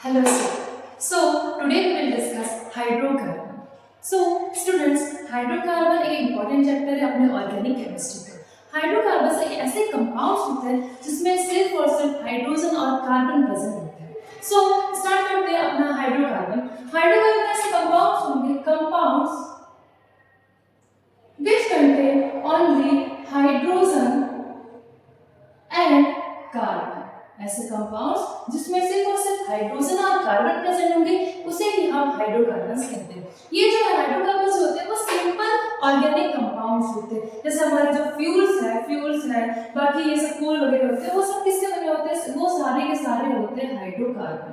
Hello, sir. So, today we will discuss hydrocarbon. So, students, hydrocarbon एक important chapter है अपने organic chemistry का. Hydrocarbon से ऐसे कंपाउंड्स होते हैं जिसमें सिर्फ और सिर्फ हाइड्रोजन और कार्बन प्रेजेंट होते हैं. So, स्टार्ट करते हैं अपना हाइड्रोकार्बन. हाइड्रोकार्बन ऐसे कंपाउंड्स होंगे compounds which contain only hydrogen and carbon. ऐसे कंपाउंड्स जिसमें सिर्फ और सिर्फ हाइड्रोजन और कार्बन प्रेजेंट होंगे उसे ही हम हाइड्रोकार्बन्स कहते हैं. ये जो हाइड्रोकार्बन्स होते हैं वो सिंपल ऑर्गेनिक कंपाउंड्स होते हैं. जैसे हमारे जो फ्यूल्स है बाकी ये सब कोल वगैरह होते हैं वो सब किससे बने होते हैं? वो सारे के सारे होते हैं हाइड्रोकार्बन.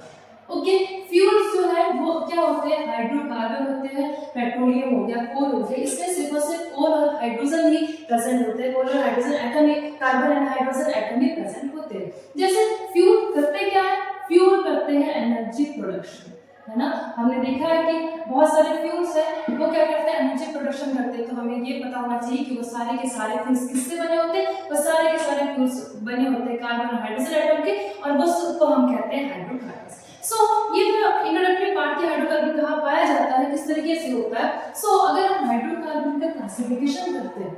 ओके, फ्यूल्स जो है वो क्या होते हैं? हाइड्रोकार्बन होते हैं. पेट्रोलियम हो गया, कोल हो गया, इसमें सिर्फ और सिर्फ कोल और हाइड्रोजन ही प्रेजेंट होते हैं. कोल और hydrogen atom he, carbon and hydrogen atom he present होते हैं. जैसे फ्यूल करते क्या है? फ्यूल करते हैं एनर्जी प्रोडक्शन, है ना. हमने देखा है कि बहुत सारे फ्यूल्स हैं वो क्या करते हैं? एनर्जी प्रोडक्शन करते हैं. तो हमें ये पता होना चाहिए कि वो सारे के सारे फ्यूल्स किससे बने होते हैं? वो सारे के सारे फ्यूल्स बने होते हैं कार्बन और हाइड्रोजन एटम के, और वो सबको हम कहते हैं हाइड्रोकार्बन. सो ये जो इंट्रोडक्टरी पार्ट के हाइड्रोकार्बन कहाँ पाया जाता है, किस तरीके से होता है. सो अगर हम हाइड्रोकार्बन का क्लासिफिकेशन करते हैं,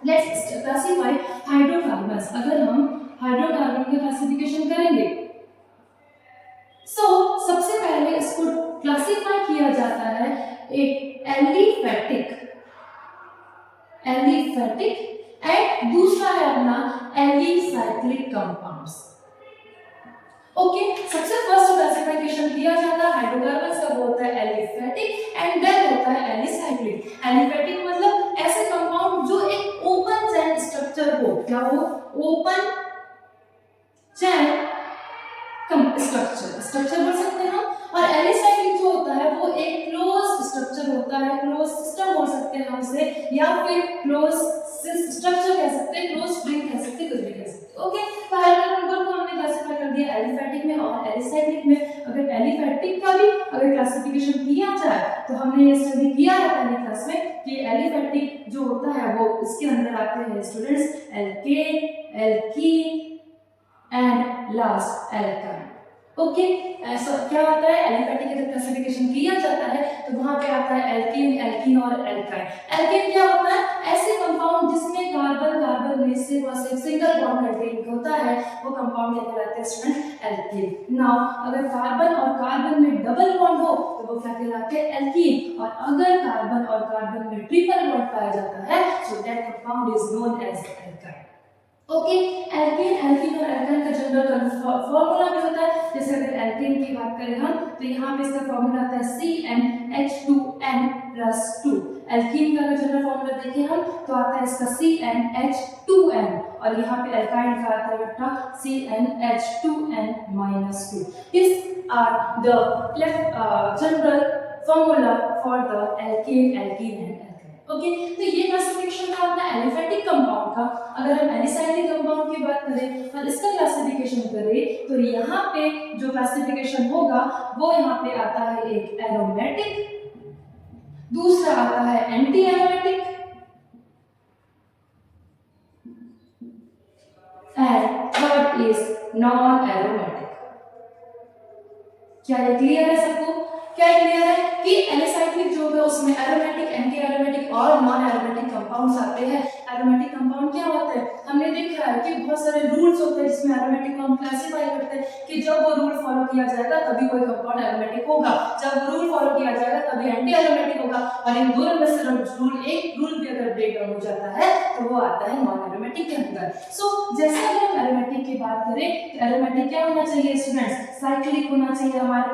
लेट्स क्लासिफाई हाइड्रोकार्बन्स. अगर हम हाइड्रोकार्बन का क्लासिफिकेशन करेंगे सो सबसे पहले इसको क्लासिफाई किया जाता है एक एलिफेटिक एंड दूसरा है अपना एलिसाइक्लिक कंपाउंड्स. ओके, सबसे फर्स्ट क्लासिफिकेशन किया जाता है हाइड्रोकार्बन्स का वो होता है एलिफेटिक एंड देन होता है एलिसाइक्लिक. एलिफेटिक मतलब ऐसे कंपाउंड जो एक ओपन चेन स्ट्रक्चर हो. क्या हो? ओपन चेन स्ट्रक्चर बोल सकते हैं हम. और एलिसाइक्लिक जो होता है वो एक क्लोज स्ट्रक्चर होता है, क्लोज सिस्टम बोल सकते हैं हम उसे, या फिर क्लोज स्ट्रक्चर कह सकते हैं, क्लोज स्प्रिंग कह सकते हैं, कुछ भी कह सकते हैं. ओके, तो हाइड्रोकार्बन को हमने क्लासिफाई कर दिया एलिफेटिक में और एलिसाइक्लिक में. अगर एलिफेटिक का भी अगर क्लासिफिकेशन किया जाए तो हमने ये स्टडी किया है पहले क्लास में कि एलिफेटिक जो होता है वो इसके अंदर आते हैं students alkane, alkene and last alkyne. Okay, ऐसा क्या होता है? एलिफेटिक का जब क्लासिफिकेशन किया जाता है तो वहां पे आता है एल्कीन और एल्काइन. एल्केन क्या होता है? ऐसे कंपाउंड जिसमें कार्बन में से बस एक सिंगल बॉन्ड कंटेन होता है वो कंपाउंड क्या कहलाते हैं स्टूडेंट? एल्केन. नाउ अगर कार्बन और कार्बन में डबल बॉन्ड हो तो वो क्या कहलाते हैं? एल्कीन. और अगर कार्बन और कार्बन में ट्रिपल बॉन्ड पाया जाता है so that compound is known as alkyne. Okay, alkene और एल्काइन का जनरल फॉर्मूला भी होता है. जैसे अगर एल्कीन की बात करें हम तो यहाँ पे इसका फॉर्मूला आता है CnH2n+2. एल्कीन का अगर जनरल फॉर्मूला देखें हम तो आता है इसका CnH2n, और यहाँ पे एल्काइन का आता है बेटा CnH2n-2. These are the general formula for the alkene and alkyne. Okay, तो ये क्लासिफिकेशन था अपना एलिफेटिक कंपाउंड का. अगर हम एलिसाइक्लिक कंपाउंड की बात करें और इसका क्लासिफिकेशन करें तो यहाँ पे जो क्लासिफिकेशन होगा वो यहाँ पे आता है एक एरोमेटिक, दूसरा आता है anti aromatic and third is non aromatic. क्या ये क्लियर है सबको? क्या क्लियर है कि एलिसाइक्लिक जो है उसमें एरोमेटिक, एंटी एरोमेटिक और नॉन एरोमेटिक कंपाउंड्स आते हैं. एरोमेटिक कंपाउंड क्या होता है? हमने देखा है कि बहुत सारे रूल्स होते हैं जिसमें एरोमेटिक को हम क्लासिफाई करते हैं कि जब वो रूल फॉलो किया जाएगा तभी कोई कंपाउंड एरोमेटिक होगा, जब रूल फॉलो किया जाएगा तभी एंटी एरोमेटिक होगा, और इन दोनों में से एक रूल भी अगर ब्रेक डाउन हो जाता है तो वो आता है नॉन एरोमेटिक के अंदर. सो जैसे अगर हम एरोमेटिक की बात करें तो एरोमेटिक क्या होना चाहिए स्टूडेंट्स? साइक्लिक होना चाहिए हमारा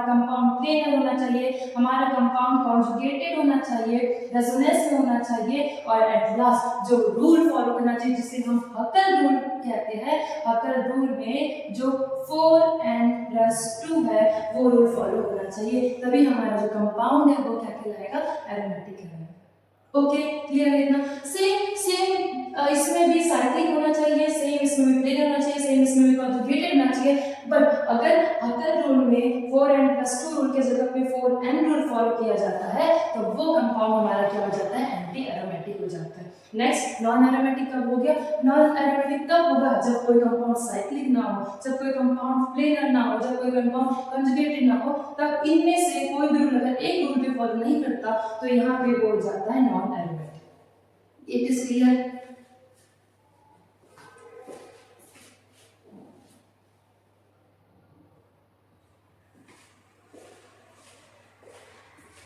कंपाउंड प्लेनर होना चाहिए, हमारा कंपाउंड कॉन्जुगेटेड होना चाहिए, रेजोनेंस में होना चाहिए, और एट लास्ट जो रूल फॉलो करना चाहिए जिसे हम हकल रूल कहते हैं. हकल रूल में जो 4n+2 है वो रूल फॉलो करना चाहिए, तभी हमारा जो कंपाउंड है वो क्या कहलाएगा? एरोमेटिक कहलाएगा. ओके, क्लियर है ना? सेम इसमें भी साइक्लिक होना चाहिए, सेम इसमें भी प्लेनर होना चाहिए, सेम इसमें भी कॉन्जुगेटेड होना चाहिए. बट अगर हकल रूल में 4n+2 रूल के जगह पे 4n रूल फॉलो किया जाता है तो वो कंपाउंड हमारा क्या हो जाता है, एंटी एरोमेटिक हो जाता है। नेक्स्ट नॉन एरोमेटिक कब हो गया, नॉन एरोमेटिक तब होगा जब कोई कंपाउंड साइक्लिक ना हो, जब कोई कंपाउंड प्लेनर ना हो, जब कोई कंपाउंड कंजुगेटेड ना हो, तब इनमें से कोई भी रूल अगर एक रूल भी फॉलो नहीं करता तो यहाँ पे वो हो जाता है non aromatic. It is clear?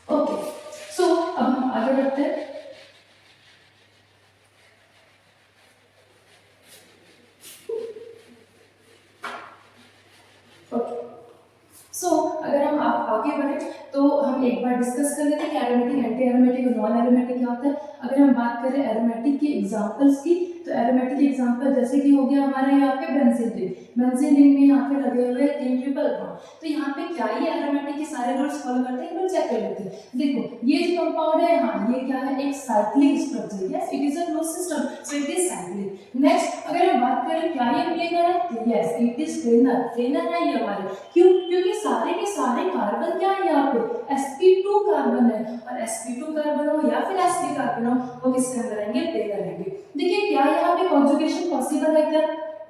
Okay, so अब हम आगे बढ़ते हैं। सो अगर हम आगे बढ़े तो हम एक बार डिस्कस कर लेते हैं कि एरोमेटिक, एंटी एरोमेटिक और नॉन एरोमेटिक क्या होता है। अगर हम बात करें एरोमेटिक के एग्जांपल्स की तो एरोमेटिक एग्जांपल जैसे कि हो गया हमारे यहाँ पे बेंजीन रिंग, बेंजीन रिंग में यहाँ पे लगे हुए 3 ट्रिपल बॉन्ड, तो यहाँ पे क्या ये एरोमेटिक के सारे रूल्स फॉलो करते हैं, एक बार चेक कर लेते हैं। देखो ये जो कंपाउंड है, हाँ ये क्या है, एक cyclic structure, yes it is a closed system, so it is cyclic. Next अगर हम बात करें क्या ये प्लेनर है, तो yes it is planar, planar है ये हमारे, क्यों, क्योंकि सारे के सारे कार्बन क्या है यहाँ पे sp2 कार्बन है, और sp2 कार्बन हो या फिर sp कार्बन हो वो किसके अंदर आएंगे, प्लेनर आएंगे। देखिए क्या यहाँ पे कॉन्जुगेशन पॉसिबल है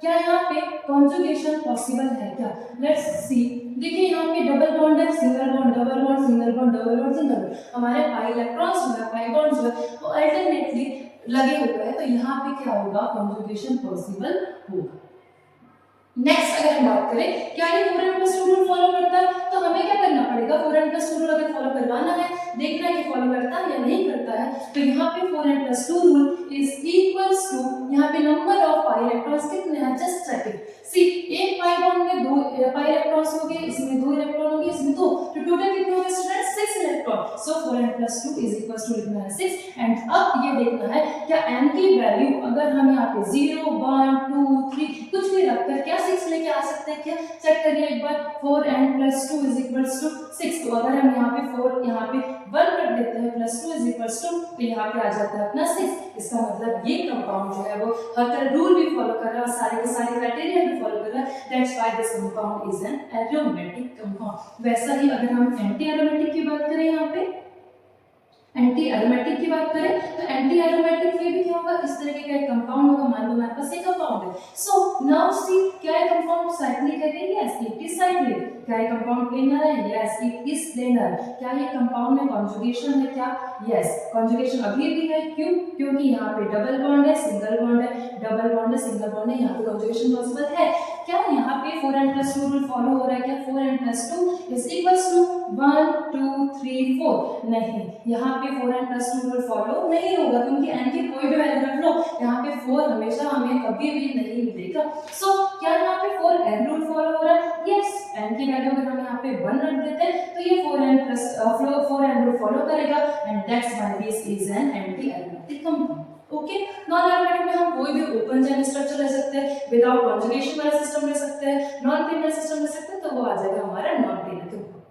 क्या यहाँ पे कॉन्जुगेशन पॉसिबल है क्या, लेट्स सी। देखिए यहाँ पे डबल बॉन्ड है, single bond, double bond, single bond, double bond, single bond, हमारे पाई इलेक्ट्रॉन्स जो है, पाई बॉन्ड्स जो है वो अल्टरनेटली लगे हुए हैं, तो यहाँ पे क्या होगा, कॉन्जुगेशन पॉसिबल होगा। नेक्स्ट अगर हम बात करें क्या ये 4n+2 रूल फॉलो करता है, तो हमें क्या करना पड़ेगा, 4n+2 रूल अगर फॉलो करवाना है, देखना है कि फॉलो करता है या नहीं करता है, तो यहाँ पे 4n+2 rule is equals to, यहाँ पे नंबर ऑफ पाई इलेक्ट्रॉन्स कितने हैं, जस्ट चेकिंग। सी एक पाई बॉन्ड में 2 पाई इलेक्ट्रॉन्स हो गए, इसमें 2 इलेक्ट्रॉन हो गए, इसमें 2, तो टोटल कितने हो गए students, 6 electron. So 4n+2 is equals to लिखना है 6, एंड अब ये देखना है क्या n की वैल्यू अगर हम यहाँ पे 0 1 2 3 कुछ भी रखकर क्या 6 लेके आ सकते हैं क्या, चेक करिए एक बार, 4n+2 इज इक्वल्स टू 6, तो अगर हम यहाँ पे 4 यहाँ पे 1 रख देते हैं +2 इज इक्वल्स टू, तो यहाँ पे आ जाता है अपना 6। इसका मतलब ये कंपाउंड जो है वो हर तरह रूल भी फॉलो कर रहा है और सारे के सारे क्राइटेरिया भी फॉलो कर रहा है, that's why this compound is an aromatic compound. वैसा ही अगर हम एंटी एरोमेटिक की बात करें, यहाँ पे एंटी एरोमेटिक की बात करें तो एंटी एरोमेटिक में भी क्या होगा, इस तरीके का एक कंपाउंड होगा, मान लो हमारे पास एक कंपाउंड है। सो नाउ सी क्या है कंपाउंड साइक्लिक है, यस इट इज साइक्लिक। क्या ये कंपाउंड प्लेनर है, यस इट इज प्लेनर। क्या ये कंपाउंड में कॉन्जुगेशन है क्या, यस कॉन्जुगेशन अभी भी है, क्यों, क्योंकि यहाँ पे डबल बॉन्ड है, सिंगल बॉन्ड है, डबल बॉन्ड है, सिंगल बॉन्ड है, यहाँ पे कॉन्जुगेशन पॉसिबल है। क्या यहाँ पे 4n+2 रूल फॉलो हो रहा है क्या, 4n+2 इज इक्वल्स टू 1 2 3 4, नहीं, यहाँ पे 4n+2 रूल फॉलो नहीं होगा, क्योंकि n की कोई भी वैल्यू रख लो यहाँ पे 4 हमेशा हमें कभी भी नहीं मिलेगा। सो क्या यहाँ पे 4n रूल फॉलो हो रहा है, यस n की वैल्यू अगर हम यहाँ पे 1 रख देते हैं तो ये 4n रूल फॉलो करेगा, and that's why this is an anti aromatic compound. Okay, non aromatic में हम कोई भी ओपन चेन स्ट्रक्चर ले सकते हैं, विदाउट कॉन्जुगेशन वाला सिस्टम ले सकते हैं, नॉन प्लेनर सिस्टम ले सकते हैं, तो वो आ जाएगा हमारा नॉन प्लेनर कंपाउंड।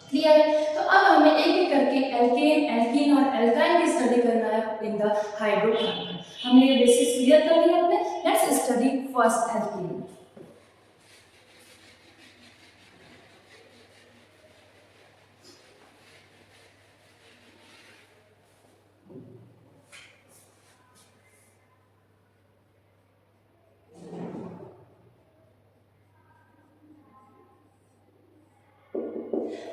क्लियर है? तो अब हमें एक एक करके एल्केन, एल्कीन और एल्काइन की स्टडी करना है इन द हाइड्रोकार्बन। हमने ये बेसिक्स क्लियर कर लिया अपने, let's study first alkene.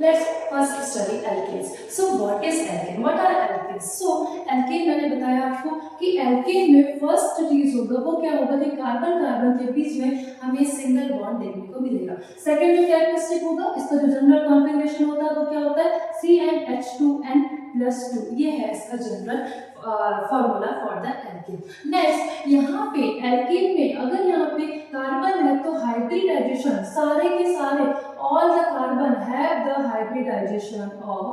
Let's first study alkanes. So what is alkane? What are alkanes? So alkane मैंने बताया आपको कि alkane में फर्स्ट चीज होगा वो क्या होगा कि कार्बन कार्बन के बीच में हमें सिंगल बॉन्ड देखने को मिलेगा। सेकंड जो कैरेक्टरिस्टिक होगा, इसका जो जनरल कॉन्फ़िगरेशन होता है वो क्या होता है, CnH2n+2, ये है इसका general formula for the alkene. Next यहाँ पे एल्केन में अगर यहाँ पे कार्बन है तो हाइब्रिडाइजेशन, सारे के सारे all the carbon have the hybridization of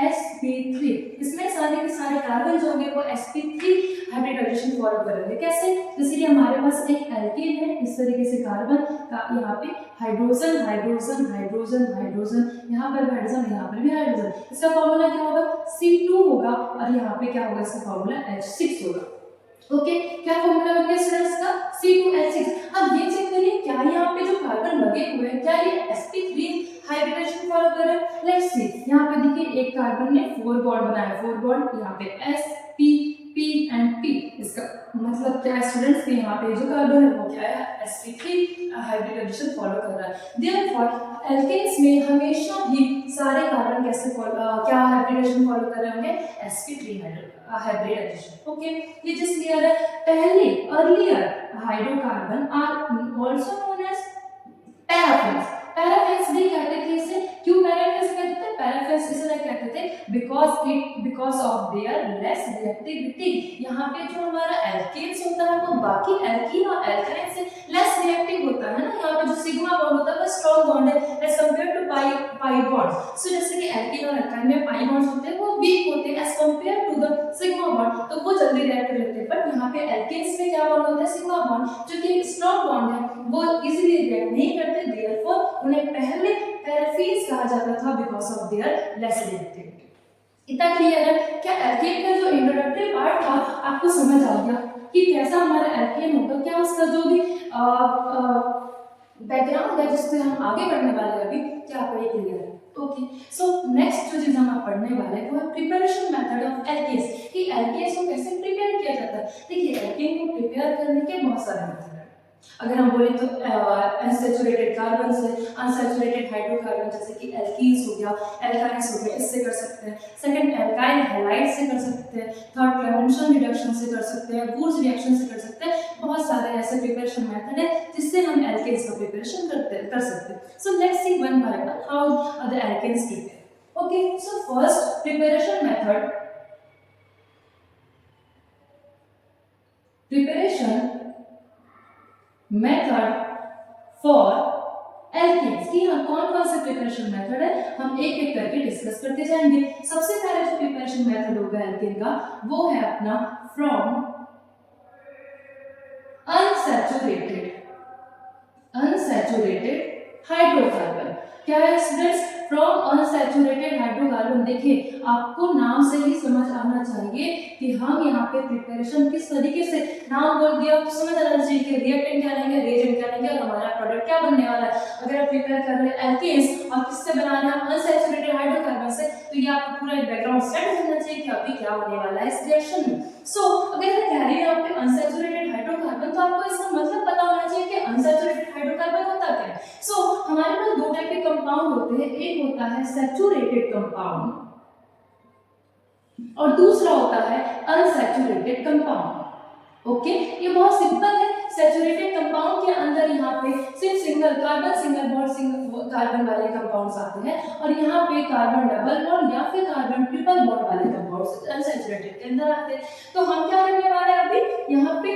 sp3, इसमें सारे के सारे कार्बन जो होंगे वो sp3 हाइब्रिडाइजेशन फॉलो करेंगे। कैसे, जैसे कि हमारे पास एक एल्केन है, इस तरीके से कार्बन का यहाँ पे हाइड्रोजन हाइड्रोजन हाइड्रोजन हाइड्रोजन, यहाँ पर भी हाइड्रोजन, यहाँ पर भी हाइड्रोजन, इसका फॉर्मूला क्या होगा, C2 होगा, और यहाँ पे क्या होगा, इसका फॉर्मूला H6 होगा। ओके, क्या फॉर्मूला बन गया स्टूडेंट्स का, C2H6। अब ये चेक करिए क्या यहाँ पे जो कार्बन लगे हुए हैं क्या ये sp3 हाइब्रिड एक कार्बन ने 4 बॉन्ड बनाया, 4 बॉन्ड, यहाँ पे S P P and P। इसका मतलब क्या है स्टूडेंट्स कि यहाँ पे जो कार्बन है वो क्या है, sp3 हाइब्रिड एडिशन फॉलो कर रहा है। देयरफॉर एल्केन्स में हमेशा भी सारे कार्बन कैसे क्या हाइब्रिड एडिशन फॉलो कर रहे होंगे, sp3 हाइब्रिड एडिशन। ओके, ये जिस क्लियर है। पहले earlier hydrocarbon are also known as paraffins. Paraffins भी कहते थे इसे, क्यों पैराफिन्स कहते थे, पैराफिन्स इसलिए कहते थे because of their less reactivity. यहाँ पे जो हमारा एल्केन्स होता है वो बाकी एल्कीन और एल्काइन से लेस रिएक्टिव होता है ना। यहाँ पे जो सिग्मा बॉन्ड होता है वो स्ट्रॉन्ग बॉन्ड है as compare to pi bond. So जैसे कि एल्कीन और एल्काइन में पाई बॉन्ड्स होते हैं वो वीक होते हैं as compare to the sigma bond, तो वो जल्दी रिएक्ट कर लेते हैं। बट यहाँ पे एल्केन्स में क्या बॉन्ड होता है, सिग्मा बॉन्ड, जो कि स्ट्रॉन्ग बॉन्ड है, वो इजीली रिएक्ट नहीं करते। देयरफॉर उन्हें पहले पैराफिन्स कहा जाता था because of their less reactivity. इतना क्लियर है क्या? एल्केन का जो इंट्रोडक्टरी पार्ट था आपको समझ आ गया कि कैसा हमारा एल्केन होगा, क्या उसका जो भी बैकग्राउंड है जिससे हम आगे बढ़ने वाले हैं अभी, क्या आपको ये क्लियर है? ओके, सो नेक्स्ट जो चीज हम पढ़ने वाले हैं वो है प्रिपरेशन मेथड ऑफ एल्केन्स, कि एल्केन्स को कैसे प्रिपेयर किया जाता है। देखिए एल्केन को प्रिपेयर करने के बहुत सारे मेथड हैं। अगर हम बोले तो अनसैचुरेटेड कार्बन से अनसैचुरेटेड हाइड्रोकार्बन जैसे कि एल्कीन्स हो गया, एल्काइन्स हो गया, इससे कर सकते हैं। सेकंड एल्काइल हैलाइड से कर सकते हैं। थर्ड क्लेमेंशन रिडक्शन से कर सकते हैं। वुर्ज रिएक्शन से कर सकते हैं। बहुत सारे ऐसे प्रिपरेशन मेथड है जिससे हम एल्केन्स का प्रिपरेशन कर सकते हैं। So let's see one by one how the alkenes prepare. Okay, so first preparation method for alkenes की हम कौन कौन से प्रिपरेशन मेथड है हम एक एक करके डिस्कस करते जाएंगे। सबसे पहले जो प्रिपरेशन मेथड होगा एल्केन का वो है अपना फ्रॉम अनसैचुरेटेड हाइड्रोकार्बन। क्या है स्टूडेंट्स? From unsaturated hydrocarbon. देखिए आपको नाम से ही समझ आना चाहिए कि हम यहाँ पे प्रिपरेशन किस तरीके से, नाम बोल दिया तो समझ आना चाहिए कि रिएक्टेंट क्या लेंगे, रिएजेंट क्या लेंगे और हमारा प्रोडक्ट क्या बनने वाला है। अगर आप प्रिपेयर कर रहे हैं एल्केन्स और किससे बना रहे हैं अनसैचुरेटेड हाइड्रोकार्बन से, तो ये आपको पूरा बैकग्राउंड सेट होना चाहिए कि अभी क्या होने वाला है इस रिएक्शन में। सो अगर मैं कह रही हूँ यहाँ पे अनसैचुरेटेड हाइड्रोकार्बन, तो आपको इसका मतलब पता होना चाहिए कि अनसैचुरेटेड हाइड्रोकार्बन होता क्या है। सो हमारे पास दो टाइप के कंपाउंड होते हैं, एक होता है सैचुरेटेड कंपाउंड और दूसरा होता है अनसैचुरेटेड कंपाउंड। ओके, ये बहुत सिंपल है। सैचुरेटेड कंपाउंड के अंदर यहाँ पे सिर्फ सिंगल बॉन्ड कार्बन वाले कंपाउंड्स आते हैं और यहाँ पे कार्बन डबल बॉन्ड या फिर कार्बन ट्रिपल बॉन्ड वाले कंपाउंड्स अनसैचुरेटेड के अंदर आते हैं। तो हम क्या करने वाले हैं अभी यहाँ पे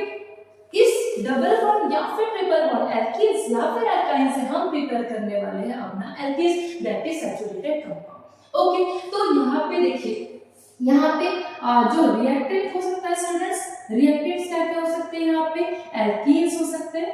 इस डबल बॉन्ड या फिर ट्रिपल बॉन्ड एल्कीन्स या फिर एल्काइन से हम प्रिपेयर करने वाले हैं अपना alkenes that is saturated compound. Okay, तो यहाँ पे देखिए यहाँ पे जो रिएक्टेंट हो सकता है स्टूडेंट्स, रिएक्टेंट्स क्या क्या हो सकते हैं यहाँ पे, एल्कीन्स हो सकते हैं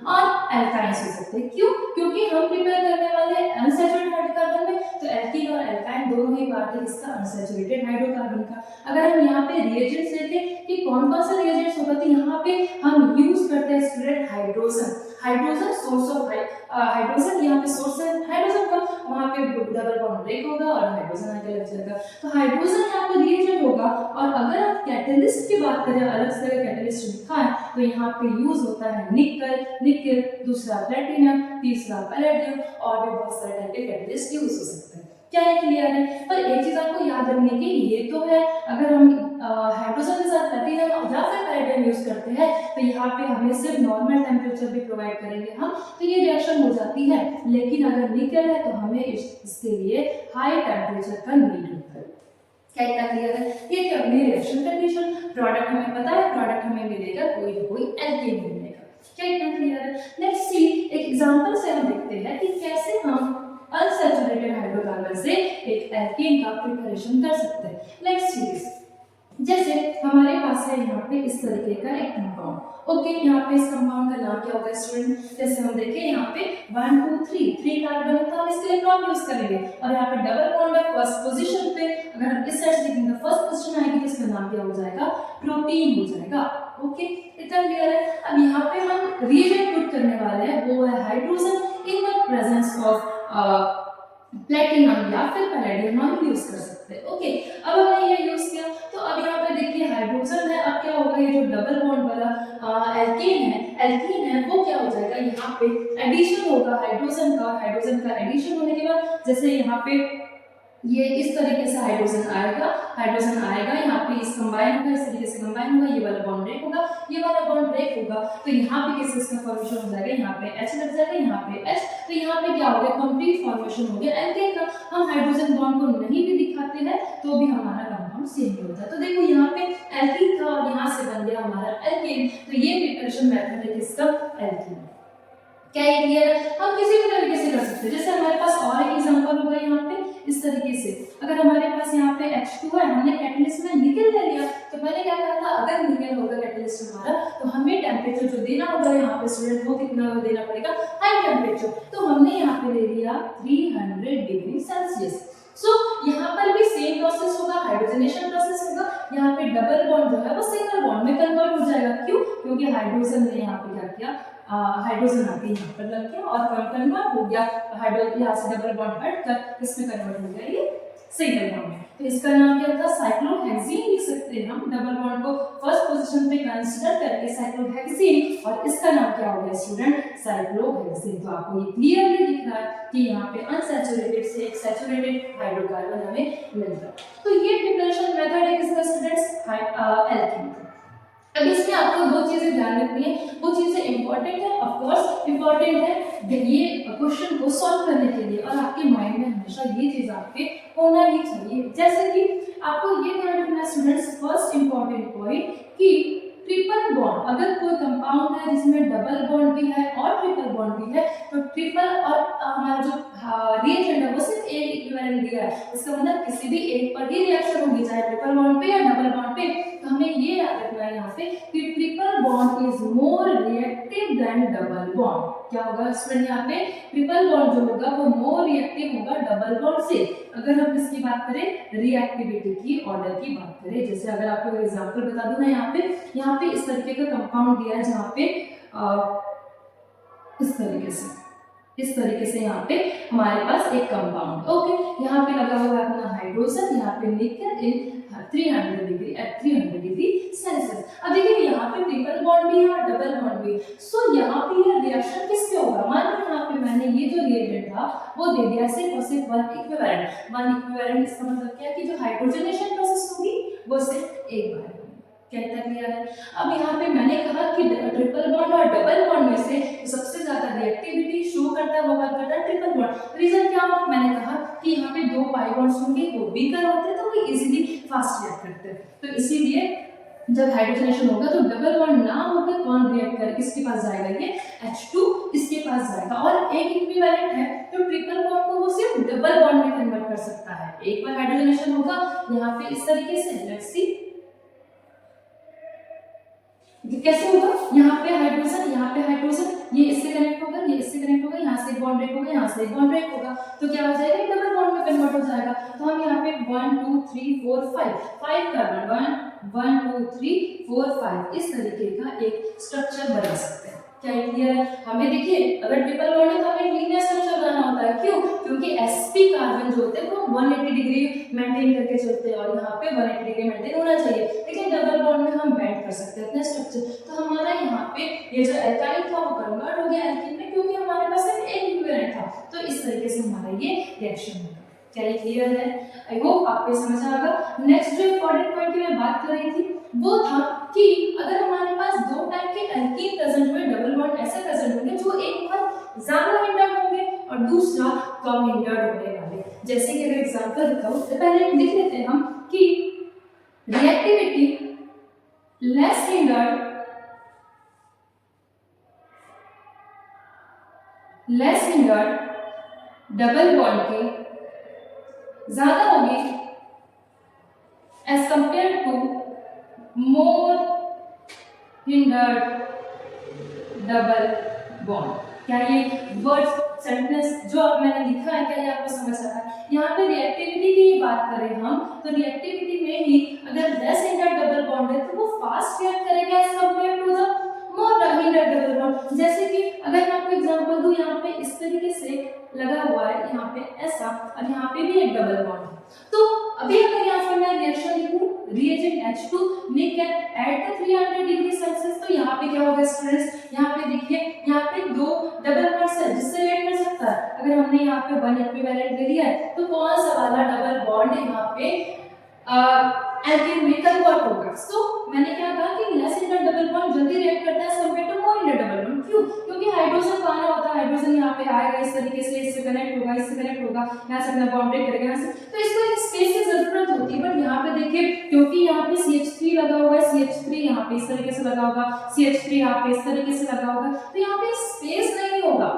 और एल्काइंस हो सकते हैं। क्यों? क्योंकि हम प्रिपेयर करने वाले हैं अनसैचुरेटेड हाइड्रोकार्बन में, तो एल्कीन और एल्काइन दोनों ही पार्ट है इसका अनसैचुरेटेड हाइड्रोकार्बन का। अगर हम यहाँ पे रिएजेंट्स देखें कि कौन कौन से रिएजेंट्स होगा, तो यहाँ पे हम यूज करते हैं student hydrogen source of hydrogen, यहाँ पे सोर्स है हाइड्रोजन का, वहाँ पे डबल बॉन्ड ब्रेक होगा और हाइड्रोजन आगे लग जाएगा, तो हाइड्रोजन यहाँ पे रिएजेंट होगा। और अगर आप कैटलिस्ट की बात करें, अलग से कैटलिस्ट लिखा है, तो यहाँ पे यूज होता है निकल, दूसरा प्लेटिनम, तीसरा पैलेडियम और भी बहुत सारे टाइप के कैटलिस्ट यूज हो सकते हैं। क्या ये क्लियर है? पर एक चीज आपको याद रखने की ये तो है, अगर हम हाइड्रोजन के साथ प्लेटिनम या फिर पैलेडियम यूज करते हैं तो यहाँ पे हमें सिर्फ नॉर्मल टेम्परेचर भी प्रोवाइड करेंगे हम, तो ये रिएक्शन हो जाती है। लेकिन अगर निकल है तो हमें इसके लिए हाई टेम्परेचर का नीड होता है। क्या इतना क्लियर है? ये क्या अपनी रिएक्शन कंडीशन, प्रोडक्ट हमें पता है, प्रोडक्ट हमें मिलेगा कोई ना कोई एल्केन मिलेगा। क्या इतना क्लियर है? लेट्स सी एक एग्जांपल से हम देखते हैं कि कैसे हम अनसैचुरेटेड हाइड्रोकार्बन से एक एल्केन का प्रिपरेशन कर सकते हैं। Let's see this. जैसे हमारे पास है यहाँ पे इस तरीके का एक कंपाउंड। ओके, यहाँ पे इस कंपाउंड का नाम क्या होगा स्टूडेंट? जैसे हम देखें यहाँ पे 1 2 3 कार्बन है, तो हम इसके लिए प्रॉप यूज करेंगे और यहाँ पे डबल बॉन्ड है फर्स्ट पोजीशन पे। अगर हम इस साइड से देखेंगे फर्स्ट पोजीशन आएगी तो इसका नाम क्या हो जाएगा? प्रोटीन हो जाएगा। ओके, इतना क्लियर है? अब यहाँ पे हम रिएजेंट पुट करने वाले हैं, वो है hydrogen in the presence of platinum या फिर पैलेडियम हम यूज कर सकते हैं। ओके, अब हमने ये यूज किया तो अब यहाँ पे देखिए हाइड्रोजन है, अब क्या होगा, ये जो डबल बॉन्ड वाला एल्कीन है वो क्या हो जाएगा, यहाँ पे एडिशन होगा हाइड्रोजन का एडिशन होने के बाद जैसे यहाँ पे ये इस तरीके से हाइड्रोजन आएगा यहाँ पे, इस कंबाइन होगा, इस तरीके से कंबाइन होगा, ये वाला बॉन्ड ब्रेक होगा, ये वाला बॉन्ड ब्रेक होगा, तो यहाँ पे किस का फॉर्मेशन हो जाएगा, यहाँ पे H लग जाएगा, यहाँ पे H, तो यहाँ पे क्या हो गया, कंप्लीट फॉर्मेशन हो गया एल्केन का। हम हाइड्रोजन बॉन्ड को नहीं भी दिखाते हैं तो भी हमारा कंपाउंड सेम ही होता है। तो देखो यहाँ पे एल्कीन था और यहाँ से बन गया हमारा एल्केन, तो ये प्रिपरेशन मेथड है किसका, एल्कीन। क्या ये क्लियर है? हम किसी भी तरीके से कर सकते हैं, जैसे हमारे पास और एक एग्जांपल होगा यहाँ पे इस तरीके से, अगर हमारे पास यहाँ पे H2 है, हमने कैटलिस्ट में निकल ले लिया, तो मैंने क्या कहा था, अगर निकल होगा कैटलिस्ट हमारा तो हमें टेम्परेचर जो देना होगा यहाँ पे स्टूडेंट वो कितना देना पड़ेगा, हाई टेम्परेचर, तो हमने यहाँ पे ले लिया 300 डिग्री सेल्सियस। सो यहाँ पर भी सेम प्रोसेस होगा, हाइड्रोजनेशन प्रोसेस होगा, यहाँ पे डबल बॉन्ड जो है वो सिंगल बॉन्ड में कन्वर्ट हो जाएगा। क्यों? क्योंकि हाइड्रोजन ने यहाँ पे क्या किया, हाइड्रोजन आके यहाँ पर लग गया और कन्वर्ट हो गया, हाइड्रोजन यहाँ से डबल बॉन्ड हटकर इसमें कन्वर्ट हो गया ये सिंगल बॉन्ड में। तो इसका नाम क्या था, साइक्लोहेक्सीन लिख सकते हैं हम, डबल बॉन्ड को फर्स्ट पोजीशन पे कंसीडर करके साइक्लोहेक्सीन, और इसका नाम क्या हो गया स्टूडेंट, साइक्लोहेक्सीन। तो आपको ये क्लियरली दिख रहा है कि यहाँ पे अनसैचुरेटेड से एक सैचुरेटेड हाइड्रोकार्बन हमें मिलता है। तो ये प्रिपरेशन मेथड है किसका स्टूडेंट्स, एल्कीन। अब इसमें आपको दो चीजें ध्यान रखनी है, वो चीजें इंपॉर्टेंट है, ऑफ कोर्स इंपॉर्टेंट है ये क्वेश्चन को सॉल्व करने के लिए, और आपके माइंड में हमेशा ये चीज आपके होना ही चाहिए। जैसे कि आपको ये ध्यान रखना है स्टूडेंट्स, फर्स्ट इंपॉर्टेंट पॉइंट कि ट्रिपल बॉन्ड, अगर कोई कंपाउंड है जिसमें डबल बॉन्ड भी है और ट्रिपल बॉन्ड भी है, तो ट्रिपल और हमारा जो रिएजेंट है वो सिर्फ एक इक्विवेलेंट दिया है, इसका मतलब किसी भी एक पर ही रिएक्शन होगी, चाहे ट्रिपल बॉन्ड पे या डबल बॉन्ड पे। तो हमें ये याद रखना है यहाँ पे कि triple bond is more reactive than double bond. क्या होगा स्टूडेंट, यहाँ पे ट्रिपल बॉन्ड जो होगा वो मोर रिएक्टिव होगा डबल बॉन्ड से। अगर हम किसकी बात करें, रिएक्टिविटी की, ऑर्डर की बात करें, जैसे अगर आपको एग्जांपल बता दूं ना, यहाँ पे इस तरीके का कंपाउंड दिया है जहाँ पे इस तरीके से यहाँ पे हमारे पास एक कंपाउंड, ओके, यहाँ पे लगा हुआ है अपना हाइड्रोजन, यहाँ पे निकल इन 300 डिग्री एट 300 डिग्री सेल्सियस। अब देखिए यहाँ पे ट्रिपल बॉन्ड भी है और डबल बॉन्ड भी, सो यहाँ पे ये रिएक्शन किससे होगा, मान लो यहाँ पे मैंने ये जो रिएजेंट था वो दे दिया सिर्फ और सिर्फ वन इक्विवेलेंट। इसका मतलब क्या है कि जो हाइड्रोजनेशन प्रोसेस होगी वो सिर्फ एक बार, क्या इतना क्लियर है? अब यहाँ पे मैंने कहा कि ट्रिपल बॉन्ड और डबल बॉन्ड में से सबसे ज्यादा रिएक्टिविटी शो करता है वो बात करता है ट्रिपल बॉन्ड। रीजन क्या हो, मैंने कहा कि यहाँ पे दो पाई बॉन्ड्स होंगे वो वीकर होते हैं, तो वो इजीली फास्ट रिएक्ट करते हैं, तो इसीलिए जब हाइड्रोजनेशन होगा तो डबल बॉन्ड ना होकर कौन रिएक्ट कर किसके पास जाएगा, ये H2 इसके पास जाएगा, और एक इक्विवेलेंट है तो ट्रिपल बॉन्ड को वो सिर्फ डबल बॉन्ड में कन्वर्ट कर सकता है। एक बार हाइड्रोजनेशन होगा यहाँ पे इस तरीके से, लेट्स सी कैसे होगा, यहाँ पे हाइड्रोजन, ये इससे कनेक्ट होगा, ये इससे कनेक्ट होगा, यहाँ से एक बॉन्ड ब्रेक होगा, यहाँ से एक बॉन्ड ब्रेक होगा, तो क्या हो जाएगा, डबल बॉन्ड में कन्वर्ट हो जाएगा। तो हम यहाँ पे 1 2 3 4 5 कार्बन 1 2 3 4 5 इस तरीके का एक स्ट्रक्चर बना सकते हैं। क्या क्लियर है? हमें देखिए अगर ट्रिपल बॉन्ड है तो हमें लीनियर स्ट्रक्चर बनाना होता है, क्यों? क्योंकि sp कार्बन जो होते हैं वो 180 डिग्री मेंटेन करके चलते हैं और यहाँ पे 180 डिग्री मेंटेन होना चाहिए, लेकिन डबल बॉन्ड में हम बेंड कर सकते हैं अपना स्ट्रक्चर। तो हमारा यहाँ पे ये जो एल्काइल था वो कन्वर्ट हो गया एल्कीन में, क्योंकि हमारे पास सिर्फ एक इक्विवेलेंट था, तो इस तरीके से हमारा ये रिएक्शन होगा। क्या ये क्लियर है? आई होप आपको समझ आ गया। नेक्स्ट जो इंपॉर्टेंट पॉइंट की मैं बात कर रही थी वो था कि अगर हमारे पास दो टाइप के एल्कीन प्रेजेंट हुए, डबल बॉन्ड ऐसे प्रेजेंट होंगे जो एक बार ज्यादा हिंडर्ड होंगे और दूसरा कम हिंडर्ड होने वाले। जैसे कि अगर एग्जांपल बताऊं तो पहले लिख लेते हैं हम कि reactivity less hindered double bond के ज्यादा होगी as compare to more hindered double bond. क्या ये वर्ड सेंटेंस जो अब मैंने लिखा है क्या ये आपको समझ आ रहा है? यहाँ पे रिएक्टिविटी की बात करें हम तो रिएक्टिविटी में ही अगर लेस हिंडर्ड डबल बॉन्ड है तो वो फास्ट रिएक्ट करेगा as compare to the more hindered double bond. जैसे कि अगर मैं आपको एग्जांपल दूं, यहाँ पे इस तरीके से लगा हुआ है, यहाँ पे पे ऐसा और यहाँ पे भी एक डबल बॉन्ड है। तो अभी अगर यहाँ पे मैं रिएक्शन लिखूं reagent H2 nickel at the 300 degree Celsius, तो यहाँ पे क्या होगा स्टूडेंट्स, यहाँ पे देखिए यहाँ पे दो डबल बॉन्ड्स है जिससे रिएक्ट कर सकता है। अगर हमने यहाँ पे वन इक्विवेलेंट ले लिया है तो कौन सा वाला डबल बॉन्ड यहाँ पे एल्केन में कन्वर्ट होगा। सो मैंने क्या कहा कि less in the double bond जल्दी रिएक्ट करता है compare to more in the double bond. क्यों? क्योंकि हाइड्रोजन कहाँ होता है, हाइड्रोजन यहाँ पे आएगा इस तरीके से, इससे कनेक्ट होगा, इससे कनेक्ट होगा, यहाँ से अपना बॉन्ड ब्रेक करेगा यहाँ से, तो इसको एक स्पेस की जरूरत होती है। बट यहाँ पे देखिए क्योंकि यहाँ पे CH3 लगा हुआ है, CH3 यहाँ पे इस तरीके से लगा होगा, CH3 यहाँ पे इस तरीके से लगा होगा, तो यहाँ पे स्पेस नहीं होगा,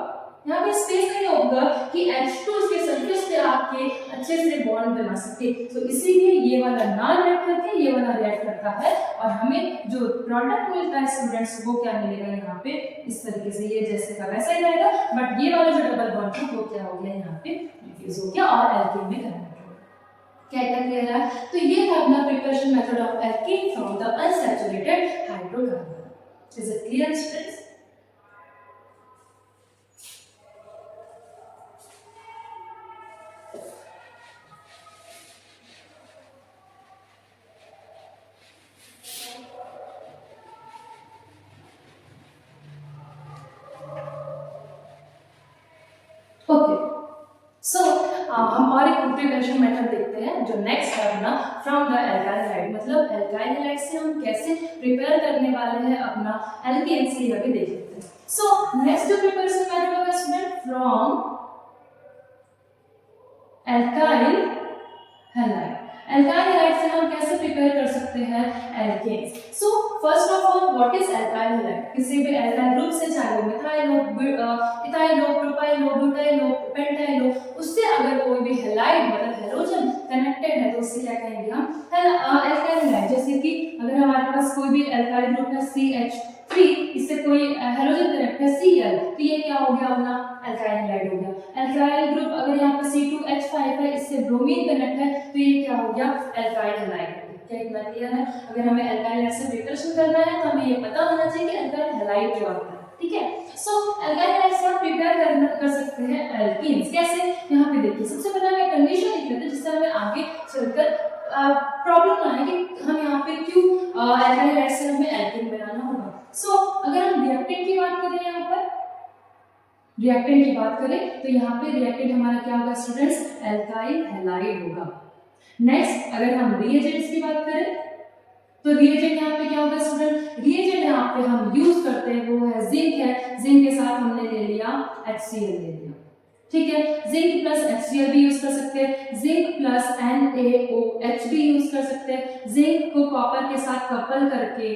यहाँ पे स्पेस नहीं होगा कि H2 इसके सरफेस पे आके अच्छे से बॉन्ड बना सके। तो इसीलिए ये वाला ना रिएक्ट करके ये वाला रिएक्ट करता है और हमें जो प्रोडक्ट मिलता है स्टूडेंट्स वो क्या मिलेगा यहाँ पे इस तरीके से, ये जैसे का वैसा ही रहेगा, बट ये वाला जो डबल बॉन्ड है वो क्या हो गया यहाँ पे रिड्यूस हो गया और एल्केन में कन्वर्ट हो गया। क्या इतना क्लियर है? तो ये था अपना preparation method of alkane from the unsaturated hydrocarbon. Is it clear students? Okay, so हम और एक प्रिपरेशन मेथड देखते हैं जो नेक्स्ट है अपना फ्रॉम द एल्काइल हाइड, मतलब एल्काइल हाइड से हम कैसे प्रिपेयर करने वाले हैं अपना एल्केन्स ये अभी देख लेते हैं। सो नेक्स्ट जो प्रिपरेशन मेथड होगा student from alkyl halide. Alkyl halide से हम कैसे प्रिपेयर कर सकते हैं alkenes. So first of all what is alkyl halide? किसी भी एल्काइल ग्रुप से चाहे वो मिथाइल हो, इथाइल हो, प्रोपाइल हो, ब्यूटाइल हो, पेंटाइल हो, उससे अगर कोई भी हैलाइड मतलब हैलोजन कनेक्टेड है तो उससे क्या कहेंगे हम एल्काइल हैलाइड। जैसे कि अगर हमारे पास कोई भी एल्काइल ग्रुप है CH3, इससे कोई हैलोजन कनेक्ट है Cl, तो ये क्या हो गया अपना एल्काइल हैलाइड हो गया। एल्काइल ग्रुप अगर यहाँ पे C2H5 है, इससे ब्रोमीन कनेक्ट है, तो ये क्या हो गया एल्काइल हैलाइड। क्या इतना क्लियर है? अगर हमें एल्काइल हैलाइड से प्रिपरेशन करना है तो हमें ये पता होना चाहिए कि एल्काइल हैलाइड क्या होता है। ठीक है, सो एल्काइल हैलाइड से हम प्रिपेयर कर सकते हैं एल्कीन्स। कैसे? यहाँ पे देखिए सबसे पहले हम एक कंडीशन लिख लेते हैं जिससे हमें आगे चलकर प्रॉब्लम ना है कि हम यहाँ पे क्यों एल्काइल हैलाइड से हमें एल्कीन बनाना होगा। सो अगर हम रिएक्टेंट की बात करें, यहाँ पर रिएक्टेंट की बात करें तो यहाँ पे रिएक्टेंट हमारा क्या होगा स्टूडेंट्स एल्काइल हैलाइड होगा। नेक्स्ट अगर हम रिएजेंट्स की बात करें तो रिएजेंट यहाँ पे क्या होगा स्टूडेंट, रिएजेंट यहाँ पे हम यूज करते हैं वो है जिंक है, जिंक के साथ हमने ले लिया HCl ले लिया। ठीक है, जिंक प्लस HCl भी यूज कर सकते हैं, जिंक प्लस NaOH भी यूज कर सकते हैं। जिंक को कॉपर के साथ कपल करके,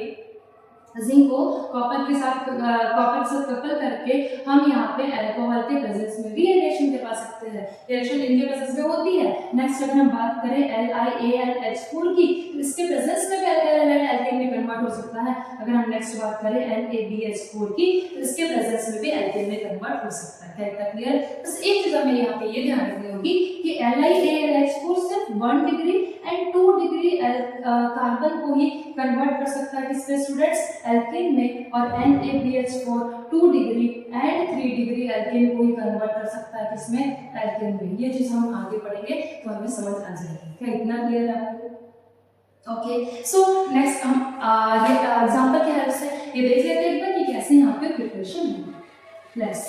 जिंक को कॉपर के साथ कपल करके हम यहाँ पे अल्कोहल के प्रेजेंस में भी रिएक्शन करवा सकते हैं। रिएक्शन इनके प्रेजेंस में होती है। नेक्स्ट अगर हम बात करें LiAlH4 की तो इसके प्रेजेंस में भी अल्काइल एल्केन में कन्वर्ट हो सकता है। अगर हम नेक्स्ट बात करें NaBH4 की तो इसके प्रेजेंस में भी एल्केन में कन्वर्ट हो सकता है। क्या इतना क्लियर? बस एक चीज हमें यहाँ पे ये ध्यान रखनी होगी कि LiAlH4 सिर्फ 1 डिग्री एंड 2 डिग्री कार्बन को ही कन्वर्ट कर सकता है किसमें स्टूडेंट्स एल्केन में, और NaBH4 2 degree and 3 degree alkene को ही कन्वर्ट कर सकता है किसमें एल्केन में। ये चीज हम आगे पढ़ेंगे तो हमें समझ आ जाएगी। क्या इतना क्लियर है आपको? ओके, सो नेक्स्ट हम एग्जांपल के हेल्प से ये देख लेते हैं कि कैसे यहाँ पे प्रिपरेशन है। लेट्स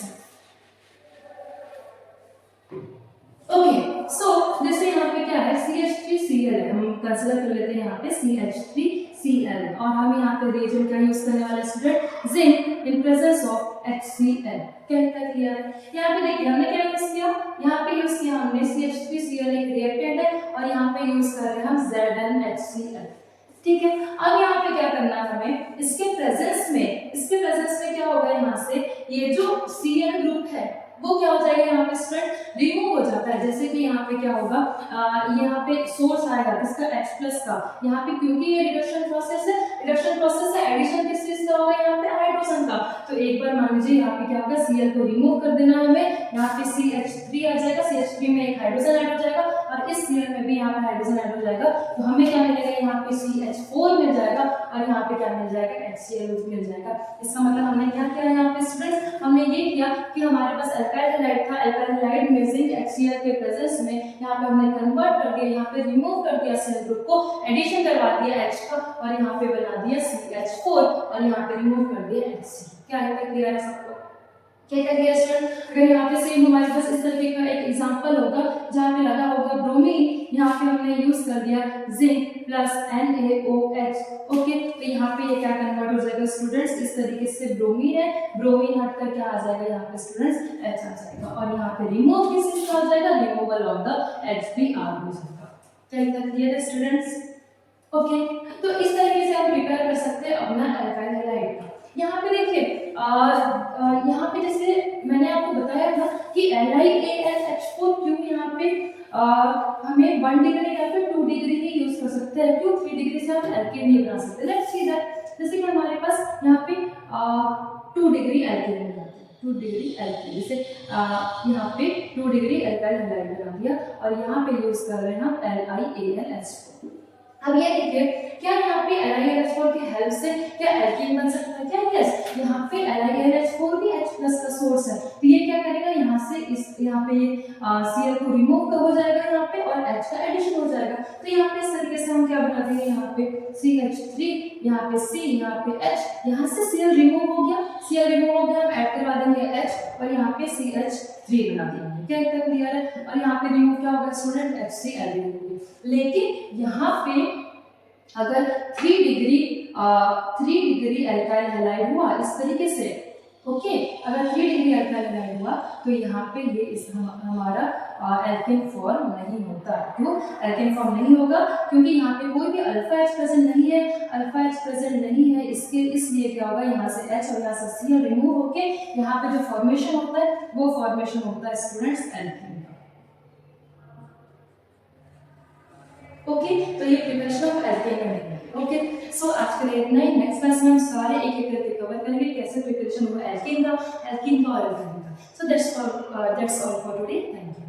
ओके, सो जैसे यहाँ पे क्या है CH3Cl है, हम कंसीडर कर लेते हैं यहाँ पे CH3Cl और हम यहाँ पे रिएजेंट का यूज करने वाले student zinc in presence of HCl। क्या इतना क्लियर है? यहाँ पे देखिए हमने क्या यूज किया, यहाँ पे यूज किया हमने CH3Cl एक रिएक्टेंट है और यहाँ पे यूज कर रहे हैं हम ZnHCl। ठीक है, अब यहाँ पे क्या करना है हमें, इसके प्रेजेंस में क्या होगा, यहाँ से ये जो Cl ग्रुप है वो क्या हो जाएगा यहाँ पे स्टूडेंट रिमूव हो जाता है। जैसे कि यहाँ पे क्या होगा, यहाँ पे सोर्स आएगा किसका H+ का, यहाँ पे क्योंकि ये रिडक्शन प्रोसेस है, रिडक्शन प्रोसेस से एडिशन किस चीज का होगा यहाँ पे हाइड्रोजन का। तो एक बार मान लीजिए यहाँ पे क्या होगा Cl को रिमूव कर देना है हमें, यहाँ पे CH3 आ जाएगा, CH3 में एक हाइड्रोजन ऐड हो जाएगा और इस NaCl में भी यहाँ पे हाइड्रोजन ऐड हो जाएगा, तो हमें क्या मिलेगा, यहाँ पे CH4 मिल जाएगा और यहाँ पे क्या मिल जाएगा, HCl मिल जाएगा। इसका मतलब हमने क्या किया यहाँ पे स्टूडेंट्स, हमने ये किया कि हमारे पास अल्काइल हैलाइड था, अल्काइल हैलाइड में जिंक HCl के प्रेजेंस में यहाँ पे हमने कन्वर्ट कर दिया, यहाँ पे रिमूव कर दिया सेल ग्रुप को, एडिशन करवा दिया H का और यहाँ पे बना दिया CH4 और यहाँ पे रिमूव कर दिया HCl। क्या है क्लियर है सबको? क्या क्लियर स्टूडेंट? अगर यहाँ पे सेम हमारे पास इस तरीके का एक एग्जांपल होगा जहाँ पे लगा होगा ब्रोमीन, यहाँ पे हमने यूज कर दिया जिंक प्लस NaOH, ओके, तो यहाँ पे ये क्या कन्वर्ट हो जाएगा स्टूडेंट्स, इस तरीके से ब्रोमीन है, ब्रोमीन हटकर क्या आ जाएगा यहाँ पे स्टूडेंट्स H आ जाएगा और यहाँ पे रिमूव किस चीज का हो जाएगा, रिमूवल ऑफ द HBr हो जाएगा। क्या क्लियर है स्टूडेंट्स? ओके, तो इस तरीके से हम प्रिपेयर कर सकते हैं अपना अल्काइल हैलाइड। यहाँ पे देखिए यहाँ पे जैसे मैंने आपको बताया था कि LiAlH4 क्यों यहाँ पे हमें 1 डिग्री या फिर 2 डिग्री ही यूज कर सकते हैं, क्यों 3 डिग्री से हम एल्केन नहीं बना सकते। लेट्स सी दैट, जैसे कि हमारे पास यहाँ पे 2 डिग्री एल्केन बना दिया, 2 डिग्री एल्केन, जैसे यहाँ पे 2 डिग्री अल्काइल हैलाइड बना दिया और यहाँ पे यूज कर रहे हैं हम LiAlH4। अब ये देखिए क्या यहाँ पे LiAlH4 की हेल्प से क्या एल्कीन बन सकता है क्या? यस, यहाँ पे LiAlH4 भी H+ का सोर्स है, तो ये क्या करेगा यहाँ से इस यहाँ पे ये Cl को रिमूव हो जाएगा यहाँ पे और H का एडिशन हो जाएगा, तो यहाँ पे इस तरीके से हम क्या बना देंगे, यहाँ पे CH3, यहाँ पे C, यहाँ पे H, यहाँ से Cl रिमूव हो गया, Cl रिमूव हो गया, हम ऐड करवा देंगे H और यहाँ पे CH3 बना देंगे। क्या एकदम क्लियर है? और यहाँ पे रिमूव क्या होगा स्टूडेंट, HCl रिमूव। लेकिन यहाँ पे अगर 3 डिग्री अल्काइल हैलाइड हुआ इस तरीके से, ओके, अगर 3 डिग्री अल्काइल हैलाइड हुआ तो यहाँ पे ये इस हमारा एल्केन फॉर्म नहीं होता। क्यों एल्केन फॉर्म नहीं होगा? क्योंकि यहाँ पे कोई भी अल्फा H प्रेजेंट नहीं है, अल्फा H प्रेजेंट नहीं है, इसके इसलिए क्या होगा, यहाँ से H और यहाँ से Cl रिमूव होके यहाँ पे जो फॉर्मेशन होता है वो फॉर्मेशन होता है स्टूडेंट्स एल्केन। ओके, तो ये प्रिपरेशन ऑफ एल्केन का है। ओके, सो आज के लिए इतना ही। नेक्स्ट क्लास में हम सारे एक एक करके कवर करेंगे कैसे प्रिपरेशन हुआ एल्केन का और एल्केन का। So that's all for today. Thank you.